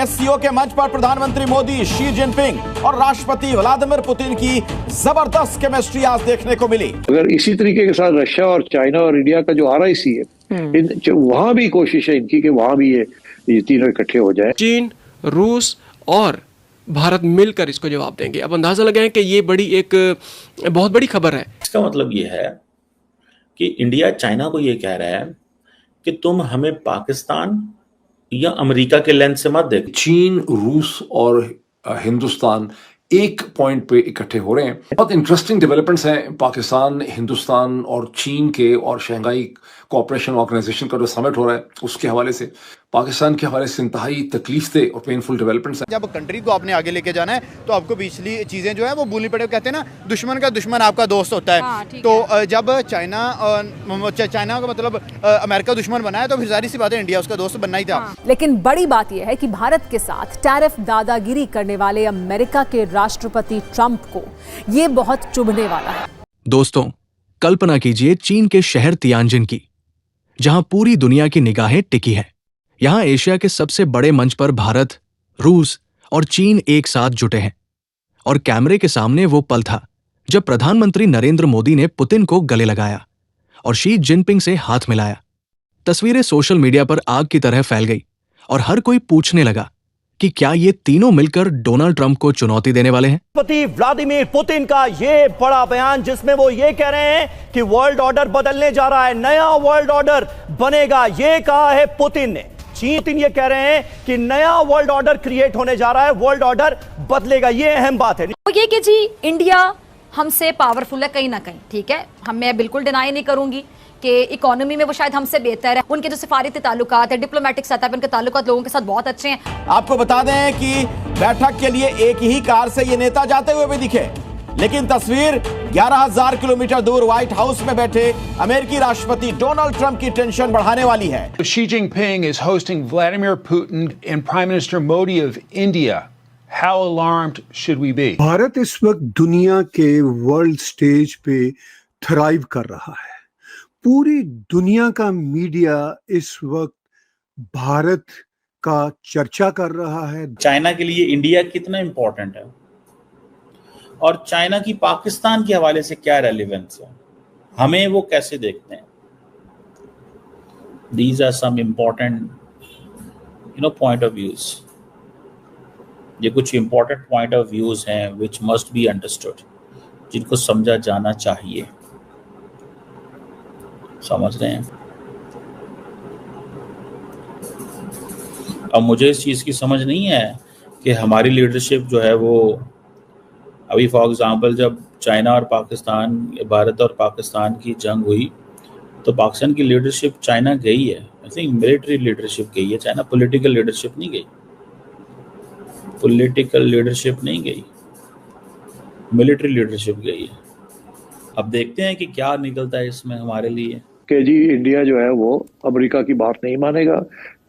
SCO के मंच पर प्रधानमंत्री मोदी, शी जिनपिंग और राष्ट्रपति व्लादिमीर पुतिन की जबरदस्त केमिस्ट्री आज देखने को मिली। अगर इसी तरीके के साथ रशिया और चाइना और इंडिया का जो RIC है, वहां भी कोशिश है इनकी कि वहां भी ये तीनों इकट्ठे हो जाए। चीन, रूस और भारत मिलकर इसको जवाब देंगे। अब अंदाजा लगाएं कि ये एक बहुत बड़ी खबर है। इसका मतलब ये है कि इंडिया चाइना को ये कह रहा है कि तुम हमें पाकिस्तान या अमेरिका के लेंस से मत देखो। चीन, रूस और हिंदुस्तान एक पॉइंट पे इकट्ठे हो रहे हैं। बहुत इंटरेस्टिंग डेवलपमेंट्स हैं पाकिस्तान, हिंदुस्तान और चीन के, और शंघाई कोऑपरेशन ऑर्गेनाइजेशन का जो समिट हो रहा है उसके हवाले से, पाकिस्तान के हवाले से इंतहाई तकलीफ दे और पेनफुल डेवलपमेंट्स हैं। जब कंट्री को आपने आगे लेके जाना है तो आपको पिछली चीजें जो है वो भूलनी पड़े। कहते हैं ना, दुश्मन का दुश्मन आपका दोस्त होता है। हाँ, तो जब चाइना का मतलब अमेरिका दुश्मन बना है तो फिर जाहिर सी बात है इंडिया उसका दोस्त बनना ही था। लेकिन बड़ी बात यह है कि भारत के साथ टैरिफ दादागिरी करने वाले अमेरिका के राष्ट्रपति ट्रंप को ये बहुत चुभने वाला है। दोस्तों, कल्पना कीजिए चीन के शहर तियानजिन की, जहां पूरी दुनिया की निगाहें टिकी हैं। यहां एशिया के सबसे बड़े मंच पर भारत, रूस और चीन एक साथ जुटे हैं, और कैमरे के सामने वो पल था जब प्रधानमंत्री नरेंद्र मोदी ने पुतिन को गले लगाया और शी जिनपिंग से हाथ मिलाया। तस्वीरें सोशल मीडिया पर आग की तरह फैल गई और हर कोई पूछने लगा कि क्या ये तीनों मिलकर डोनाल्ड ट्रंप को चुनौती देने वाले हैं। राष्ट्रपति व्लादिमीर पुतिन का ये बड़ा बयान, जिसमें वो ये कह रहे हैं कि वर्ल्ड ऑर्डर बदलने जा रहा है, नया वर्ल्ड ऑर्डर बनेगा, ये कहा है पुतिन ने। पुतिन ये कह रहे हैं कि नया वर्ल्ड ऑर्डर क्रिएट होने जा रहा है, वर्ल्ड ऑर्डर बदलेगा, ये अहम बात है। तो ये कि जी इंडिया हमसे पावरफुल है कहीं ना कहीं, ठीक है, मैं बिल्कुल डिनाई नहीं करूंगी कि इकोनॉमी में वो शायद हमसे बेहतर है। उनके जो सिफारती ताल्लुकात है, डिप्लोमेटिक सतह पर उनके ताल्लुकात लोगों के साथ बहुत अच्छे हैं। आपको बता दें कि बैठक के लिए एक ही कार से ये नेता जाते हुए भी दिखे, लेकिन तस्वीर 11,000 किलोमीटर दूर व्हाइट हाउस में बैठे अमेरिकी राष्ट्रपति डोनाल्ड ट्रंप की टेंशन बढ़ाने वाली है। Xi Jinping is hosting Vladimir Putin and Prime Minister Modi of India. How alarmed should we be? Bharat इस वक्त दुनिया के वर्ल्ड स्टेज पे थ्राइव कर रहा है। पूरी दुनिया का मीडिया इस वक्त भारत का चर्चा कर रहा है। चाइना के लिए इंडिया कितना इंपॉर्टेंट है और चाइना की पाकिस्तान के हवाले से क्या रेलेवेंस है, हमें वो कैसे देखते हैं। These are some important point of views. ये कुछ important point of views हैं which must be understood, जिनको समझा जाना चाहिए। समझ रहे हैं? अब मुझे इस चीज़ की समझ नहीं है कि हमारी लीडरशिप जो है वो अभी फॉर एग्जांपल जब चाइना और पाकिस्तान, भारत और पाकिस्तान की जंग हुई तो पाकिस्तान की लीडरशिप चाइना गई है। आई थिंक मिलिट्री लीडरशिप गई है चाइना, पॉलिटिकल लीडरशिप नहीं गई। पॉलिटिकल लीडरशिप नहीं गई, मिलिट्री लीडरशिप गई है। अब देखते हैं कि क्या निकलता है इसमें हमारे लिए। कि जी इंडिया जो है वो अमेरिका की बात नहीं मानेगा,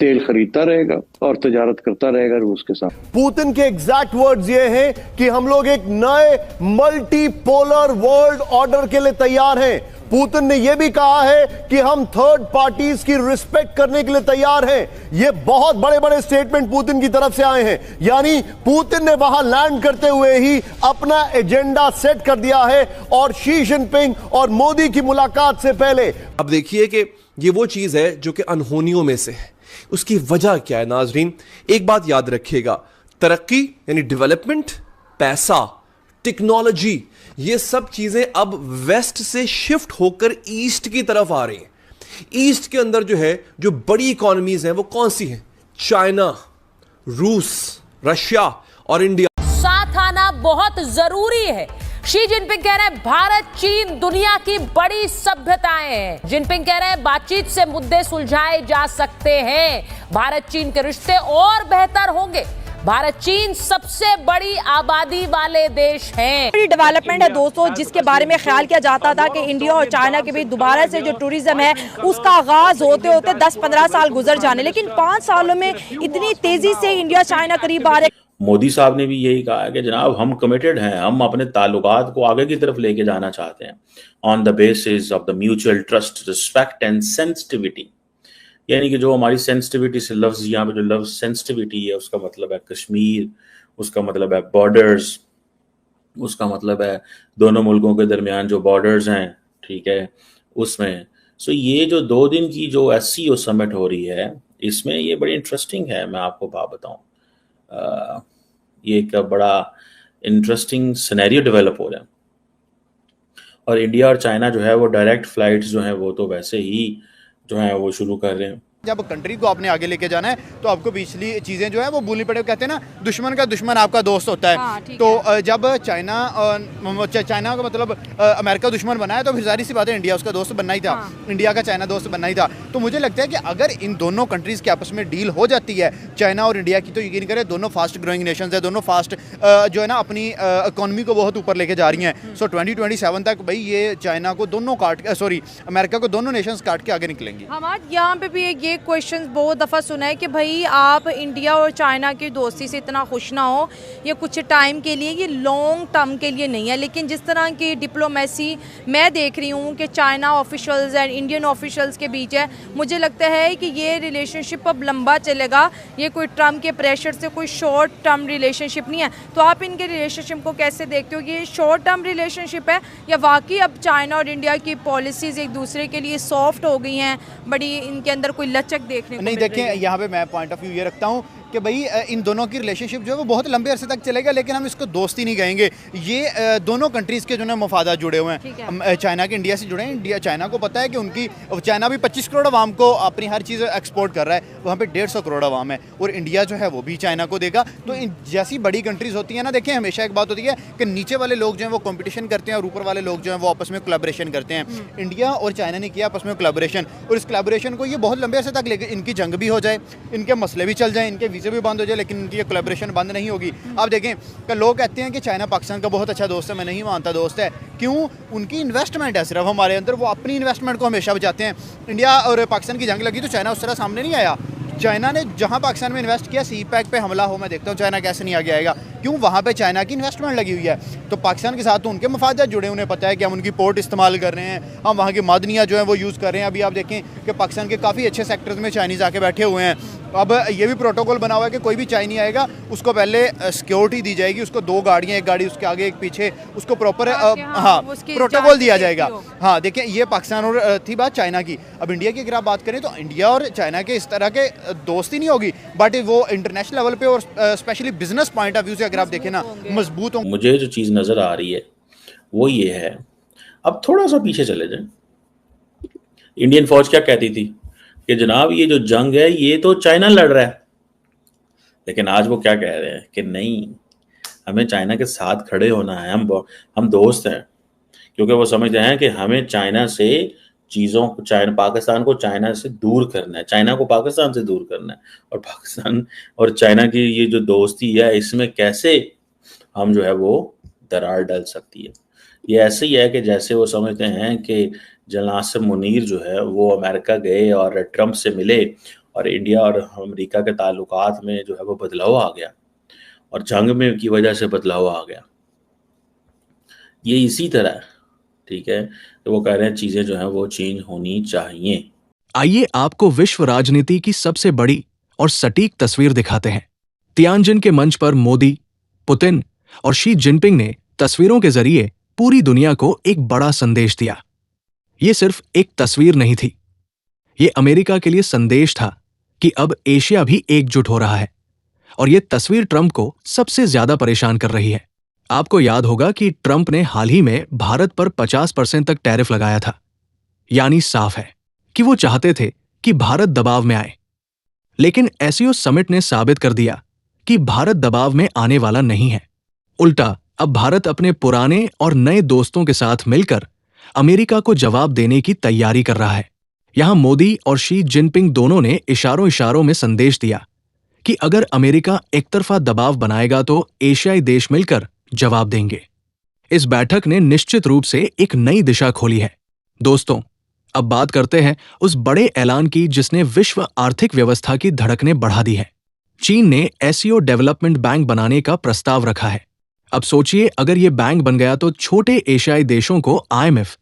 तेल खरीदता रहेगा और तजारत करता रहेगा रूस के साथ। पुतिन के एग्जैक्ट वर्ड्स ये हैं कि हम लोग एक नए मल्टीपोलर वर्ल्ड ऑर्डर के लिए तैयार हैं। पुतिन ने यह भी कहा है कि हम थर्ड पार्टीज की रिस्पेक्ट करने के लिए तैयार हैं। ये बहुत बड़े बड़े स्टेटमेंट पुतिन की तरफ से आए हैं, यानी पुतिन ने वहां लैंड करते हुए ही अपना एजेंडा सेट कर दिया है और शी जिनपिंग और मोदी की मुलाकात से पहले। अब देखिए कि ये वो चीज है जो कि अनहोनियों में से है। उसकी वजह क्या है नाजरीन? एक बात याद रखिएगा, तरक्की यानी डेवलपमेंट, पैसा, टेक्नोलॉजी, ये सब चीजें अब वेस्ट से शिफ्ट होकर ईस्ट की तरफ आ रही हैं। ईस्ट के अंदर जो है, जो बड़ी इकोनॉमीज हैं वो कौन सी हैं? चाइना, रूस, रशिया और इंडिया। साथ आना बहुत जरूरी है। शी जिनपिंग कह रहे हैं भारत चीन दुनिया की बड़ी सभ्यताएं हैं। जिनपिंग कह रहे हैं बातचीत से मुद्दे सुलझाए जा सकते हैं, भारत चीन के रिश्ते और बेहतर होंगे। भारत चीन सबसे बड़ी आबादी वाले देश हैं। डेवलपमेंट है दोस्तों, जिसके बारे में ख्याल किया जाता था कि इंडिया और चाइना के बीच दोबारा से जो टूरिज्म है उसका आगाज होते होते 10-15 साल गुजर जाने, लेकिन 5 सालों में इतनी तेजी से इंडिया चाइना करीब आ रहे। मोदी साहब ने भी यही कहा है कि जनाब हम कमिटेड हैं, हम अपने ताल्लुकात को आगे की तरफ लेके जाना चाहते हैं on the basis of the mutual trust, respect and sensitivity. यानी कि जो हमारी सेंसिटिविटी से लफ्ज़, यहाँ पे जो लफ्ज़ सेंसिटिविटी है उसका मतलब है कश्मीर, उसका मतलब है बॉर्डर्स, उसका मतलब है दोनों मुल्कों के दरमियान जो बॉर्डर्स हैं, ठीक है, उसमें। सो ये जो 2 दिन की जो SCO समिट हो रही है, इसमें ये बड़ी इंटरेस्टिंग है। मैं आपको बात बताऊं, ये एक बड़ा इंटरेस्टिंग सिनेरियो डेवलप हो रहा है। और इंडिया और चाइना जो है वो डायरेक्ट फ्लाइट्स जो हैं वो तो वैसे ही जो हैं वो शुरू कर रहे हैं। जब कंट्री को आपने आगे लेके जाना है तो आपको पिछली चीज़ें जो है वो भूलनी पड़े। कहते हैं ना, दुश्मन का दुश्मन आपका दोस्त होता है। हाँ, तो जब चाइना का मतलब अमेरिका दुश्मन बना है तो फिर सारी सी बात है इंडिया उसका दोस्त बनना ही था। हाँ। इंडिया का चाइना दोस्त बनना ही था। तो मुझे लगता है कि अगर इन दोनों कंट्रीज़ के आपस में डील हो जाती है चाइना और इंडिया की, तो यकीन करें दोनों फास्ट ग्रोइंग नेशंस है, दोनों फास्ट जो है ना अपनी इकॉनमी को बहुत ऊपर लेके जा रही हैं। सो 2027 तक भाई ये चाइना को दोनों अमेरिका को दोनों नेशंस काट के आगे निकलेंगी। हमारे यहाँ पे भी एक ये क्वेश्चन बहुत दफ़ा सुना है कि भाई आप इंडिया और चाइना की दोस्ती से इतना खुश ना हो, ये कुछ टाइम के लिए, ये लॉन्ग टर्म के लिए नहीं है। लेकिन जिस तरह की डिप्लोमेसी मैं देख रही हूँ कि China officials and Indian officials के बीच है, मुझे लगता है कि ये रिलेशनशिप अब लंबा चलेगा। ये कोई ट्रम्प के प्रेशर से कोई शॉर्ट टर्म रिलेशनशिप नहीं है। तो आप इनके रिलेशनशिप को कैसे देखते हो कि ये शॉर्ट टर्म रिलेशनशिप है या वाकई अब चाइना और इंडिया की पॉलिसीज़ एक दूसरे के लिए सॉफ्ट हो गई हैं, बड़ी इनके अंदर कोई लचक देखने को नहीं? देखिए, यहाँ पे मैं पॉइंट ऑफ व्यू ये रखता हूँ कि भाई इन दोनों की रिलेशनशिप जो है वो बहुत लंबे अरसे तक चलेगा, लेकिन हम इसको दोस्ती नहीं कहेंगे। ये दोनों कंट्रीज़ के जो है मफादात जुड़े हुए हैं। चाइना के इंडिया से जुड़े हैं। इंडिया चाइना को पता है कि उनकी, चाइना भी 25 करोड़ आवाम को अपनी हर चीज़ एक्सपोर्ट कर रहा है, वहाँ पे 150 करोड़ आवाम है, और इंडिया जो है वो भी चाइना को देगा। तो इन जैसी बड़ी कंट्रीज़ होती है ना, देखिए हमेशा एक बात होती है कि नीचे वाले लोग जो हैं वो कॉम्पिटिशन करते हैं और ऊपर वाले लोग जो हैं वो आपस में कोलैबोरेशन करते हैं। इंडिया और चाइना ने किया आपस में कोलैबोरेशन, और इस कोलैबोरेशन को ये बहुत लंबे अरसे तक लेके, इनकी जंग भी हो जाए, इनके मसले भी चल जाएँ, इनके वीज़े भी बंद हो जाए, लेकिन इनकी कोलैबोरेशन बंद नहीं होगी। आप देखें कि लोग कहते हैं कि चाइना पाकिस्तान का बहुत अच्छा दोस्त है, मैं नहीं मानता दोस्त है। क्यों? उनकी इन्वेस्टमेंट है सिर्फ हमारे अंदर, वो अपनी इन्वेस्टमेंट को हमेशा बचाते हैं। इंडिया और पाकिस्तान की जंग लगी तो चाइना उस तरह सामने नहीं आया। चाइना ने जहां पाकिस्तान में इन्वेस्ट किया, CPEC पे हमला हो, मैं देखता हूं चाइना कैसे नहीं आगे आएगा। क्यों? वहां पे चाइना की इन्वेस्टमेंट लगी हुई है। तो पाकिस्तान के साथ तो उनके मफादात जुड़े, उन्हें पता है कि हम उनकी पोर्ट इस्तेमाल कर रहे हैं, हम वहाँ की मादनियाँ जो है वो यूज़ कर रहे हैं। अभी आप देखें कि पाकिस्तान के काफ़ी अच्छे सेक्टर्स में चाइनीज़ आके बैठे हुए हैं। अब ये भी प्रोटोकॉल बना हुआ है कि कोई भी चाइनी आएगा उसको पहले सिक्योरिटी दी जाएगी, उसको 2 गाड़ियाँ, एक गाड़ी उसके आगे एक पीछे, उसको प्रॉपर प्रोटोकॉल दिया जाएगा। हाँ, देखिए ये पाकिस्तान और थी बात चाइना की। अब इंडिया की अगर आप बात करें तो इंडिया और चाइना के इस तरह के दोस्ती नहीं होगी, बट वो इंटरनेशनल लेवल पे और specially business point of view से अगर आप देखें ना, मजबूत होंगे। मुझे जो चीज़ नज़र आ रही है वो ये है, अब थोड़ा सा पीछे चले जाए। इंडियन फौज क्या कहती थी कि जनाब ये जो जंग है ये तो चाइना लड़ रहा है, लेकिन आज वो क्या कह रहे हैं कि नहीं, हमें चाइना के साथ खड़े होना है, हम दोस्त हैं, क्योंकि वो समझते हैं कि हमें चाइना से चीज़ों को, पाकिस्तान को चाइना से दूर करना है, चाइना को पाकिस्तान से दूर करना है, और पाकिस्तान और चाइना की ये जो दोस्ती है इसमें कैसे हम जो है वो दरार डाल सकती है। ये ऐसे ही है कि जैसे वो समझते हैं कि जनरल आसिम मुनीर जो है वो अमेरिका गए और ट्रंप से मिले और इंडिया और अमेरिका के ताल्लुकात में जो है वो बदलाव आ गया और जंग में की वजह से बदलाव आ गया। ये इसी तरह है, ठीक है, तो वो कह रहे हैं चीज़ें जो हैं वो चेंज होनी चाहिए। आइए आपको विश्व राजनीति की सबसे बड़ी और सटीक तस्वीर दिखाते हैं। तियानजिन के मंच पर मोदी, पुतिन और शी जिनपिंग ने तस्वीरों के जरिए पूरी दुनिया को एक बड़ा संदेश दिया। ये सिर्फ एक तस्वीर नहीं थी, ये अमेरिका के लिए संदेश था कि अब एशिया भी एकजुट हो रहा है। और ये तस्वीर ट्रंप को सबसे ज्यादा परेशान कर रही है। आपको याद होगा कि ट्रंप ने हाल ही में भारत पर 50% तक टैरिफ लगाया था। यानी साफ है कि वो चाहते थे कि भारत दबाव में आए। लेकिन एससीओ समिट ने साबित कर दिया कि भारत दबाव में आने वाला नहीं है। उल्टा अब भारत अपने पुराने और नए दोस्तों के साथ मिलकर अमेरिका को जवाब देने की तैयारी कर रहा है। यहां मोदी और शी जिनपिंग दोनों ने इशारों इशारों में संदेश दिया कि अगर अमेरिका एकतरफा दबाव बनाएगा तो एशियाई देश मिलकर जवाब देंगे। इस बैठक ने निश्चित रूप से एक नई दिशा खोली है। दोस्तों, अब बात करते हैं उस बड़े ऐलान की जिसने विश्व आर्थिक व्यवस्था की धड़कनें बढ़ा दी है। चीन ने एससीओ डेवलपमेंट बैंक बनाने का प्रस्ताव रखा है। अब सोचिए, अगर ये बैंक बन गया तो छोटे एशियाई देशों को IMF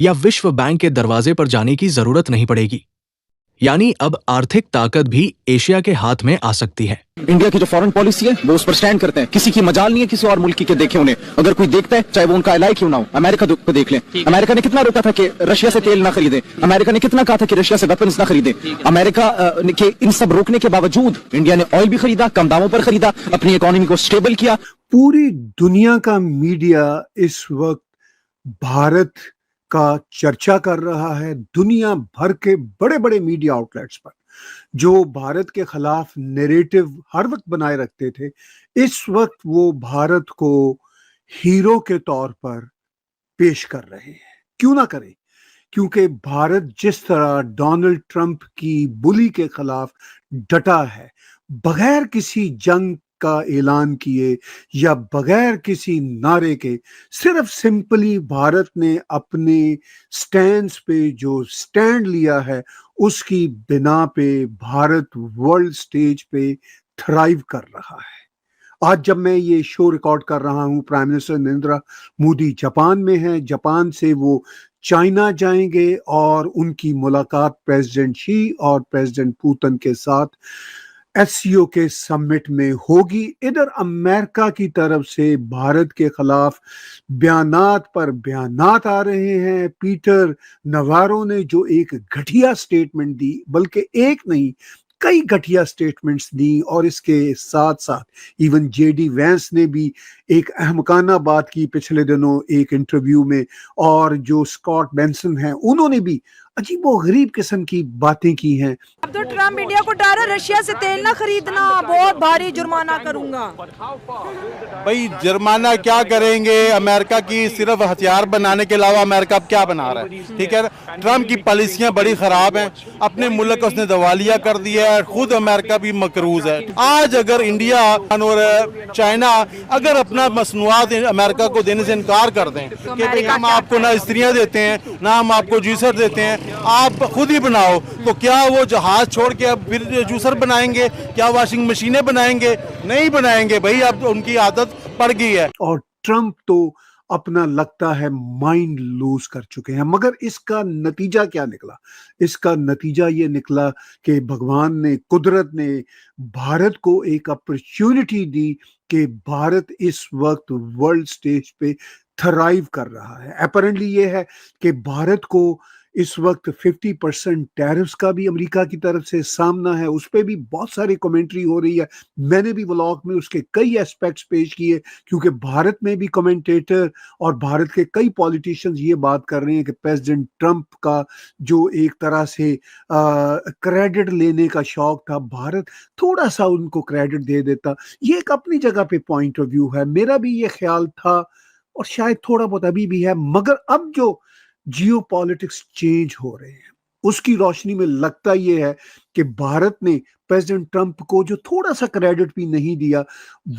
या विश्व बैंक के दरवाजे पर जाने की जरूरत नहीं पड़ेगी। यानी अब आर्थिक ताकत भी एशिया के हाथ में आ सकती है। इंडिया की जो फॉरेन पॉलिसी है वो उस पर स्टैंड करते हैं, किसी की मजाल नहीं है किसी और मुल्क की देखे उन्हें। अगर कोई देखता है चाहे वो उनका एलाई क्यों ना हो, अमेरिका को देख लें, अमेरिका ने कितना रोका था कि रशिया से तेल ना खरीदे, अमेरिका ने कितना कहा था कि रशिया से वेपन्स ना खरीदे। अमेरिका के इन सब रोकने के बावजूद इंडिया ने ऑयल भी खरीदा, कम दामों पर खरीदा, अपनी इकोनॉमी को स्टेबल किया। पूरी दुनिया का मीडिया इस वक्त भारत का चर्चा कर रहा है। दुनिया भर के बड़े बड़े मीडिया आउटलेट्स पर जो भारत के खिलाफ नैरेटिव हर वक्त बनाए रखते थे, इस वक्त वो भारत को हीरो के तौर पर पेश कर रहे हैं। क्यों ना करें, क्योंकि भारत जिस तरह डोनाल्ड ट्रंप की बुली के खिलाफ डटा है, बगैर किसी जंग का ऐलान किए या बगैर किसी नारे के, सिर्फ सिंपली भारत ने अपने स्टैंड्स पे जो स्टैंड लिया है उसकी बिना पे भारत वर्ल्ड स्टेज पे थ्राइव कर रहा है। आज जब मैं ये शो रिकॉर्ड कर रहा हूँ, prime minister Narendra Modi Japan में हैं। जापान से वो चाइना जाएंगे और उनकी मुलाकात प्रेसिडेंट शी और प्रेसिडेंट पुतिन के साथ एससीओ के समिट में होगी। इधर अमेरिका की तरफ से भारत के खिलाफ बयानात पर बयानात आ रहे हैं। पीटर नवारो ने जो एक घटिया स्टेटमेंट दी, बल्कि एक नहीं कई घटिया स्टेटमेंट्स दी, और इसके साथ साथ इवन जेडी वैंस ने भी एक अहमकाना बात की पिछले दिनों एक इंटरव्यू में, और जो स्कॉट बेंसन हैं उन्होंने भी अजीबो गरीब किस्म की बातें की हैं। अब तो ट्रम्प इंडिया को डरा है रशिया से तेल ना खरीदना, बहुत भारी जुर्माना करूंगा। भाई जुर्माना क्या करेंगे? अमेरिका की सिर्फ हथियार बनाने के अलावा अमेरिका अब क्या बना रहा है? ठीक है, ट्रम्प की पॉलिसियां बड़ी खराब हैं, अपने मुल्क को उसने दिवालिया कर दिया है, खुद अमेरिका भी मकरूज है। आज अगर इंडिया और चाइना अगर अपना मसनूआत अमेरिका को देने से इनकार कर दें कि भाई हम आपको ना स्त्रियां देते हैं ना हम आपको जूसर देते हैं, आप खुद ही बनाओ, तो क्या वो जहाज छोड़ के अब फिर जूसर बनाएंगे? क्या वॉशिंग मशीनें बनाएंगे? नहीं बनाएंगे भाई, अब उनकी आदत पड़ गई है। और ट्रम्प तो अपना लगता है माइंड लूज कर चुके हैं। मगर इसका नतीजा क्या निकला? इसका नतीजा ये निकला कि भगवान ने, कुदरत ने भारत को एक अपॉर्चुनिटी दी कि भारत इस वक्त वर्ल्ड स्टेज पे थराइव कर रहा है। अपैरेंटली ये है कि भारत को इस वक्त 50% टैरिफ्स का भी अमेरिका की तरफ से सामना है। उस पर भी बहुत सारी कमेंट्री हो रही है। मैंने भी व्लॉग में उसके कई एस्पेक्ट्स पेश किए, क्योंकि भारत में भी कमेंटेटर और भारत के कई पॉलिटिशियंस ये बात कर रहे हैं कि प्रेसिडेंट ट्रंप का जो एक तरह से क्रेडिट लेने का शौक था, भारत थोड़ा सा उनको क्रेडिट दे देता। ये एक अपनी जगह पे पॉइंट ऑफ व्यू है, मेरा भी ये ख्याल था और शायद थोड़ा बहुत अभी भी है। मगर अब जो जियोपॉलिटिक्स चेंज हो रहे हैं उसकी रोशनी में लगता यह है कि भारत ने प्रेसिडेंट ट्रंप को जो थोड़ा सा क्रेडिट भी नहीं दिया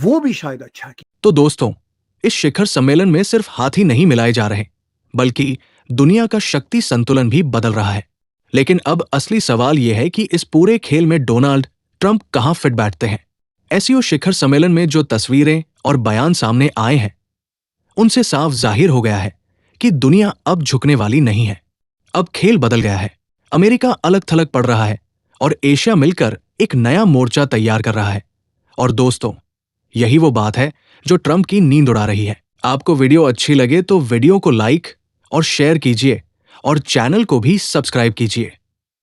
वो भी शायद अच्छा किया। तो दोस्तों, इस शिखर सम्मेलन में सिर्फ हाथ ही नहीं मिलाए जा रहे, बल्कि दुनिया का शक्ति संतुलन भी बदल रहा है। लेकिन अब असली सवाल यह है कि इस पूरे खेल में डोनाल्ड ट्रंप कहां फिट बैठते हैं। एससीओ शिखर सम्मेलन में जो तस्वीरें और बयान सामने आए हैं उनसे साफ जाहिर हो गया है कि दुनिया अब झुकने वाली नहीं है। अब खेल बदल गया है। अमेरिका अलग थलग पड़ रहा है और एशिया मिलकर एक नया मोर्चा तैयार कर रहा है। और दोस्तों, यही वो बात है जो ट्रंप की नींद उड़ा रही है। आपको वीडियो अच्छी लगे तो वीडियो को लाइक और शेयर कीजिए और चैनल को भी सब्सक्राइब कीजिए।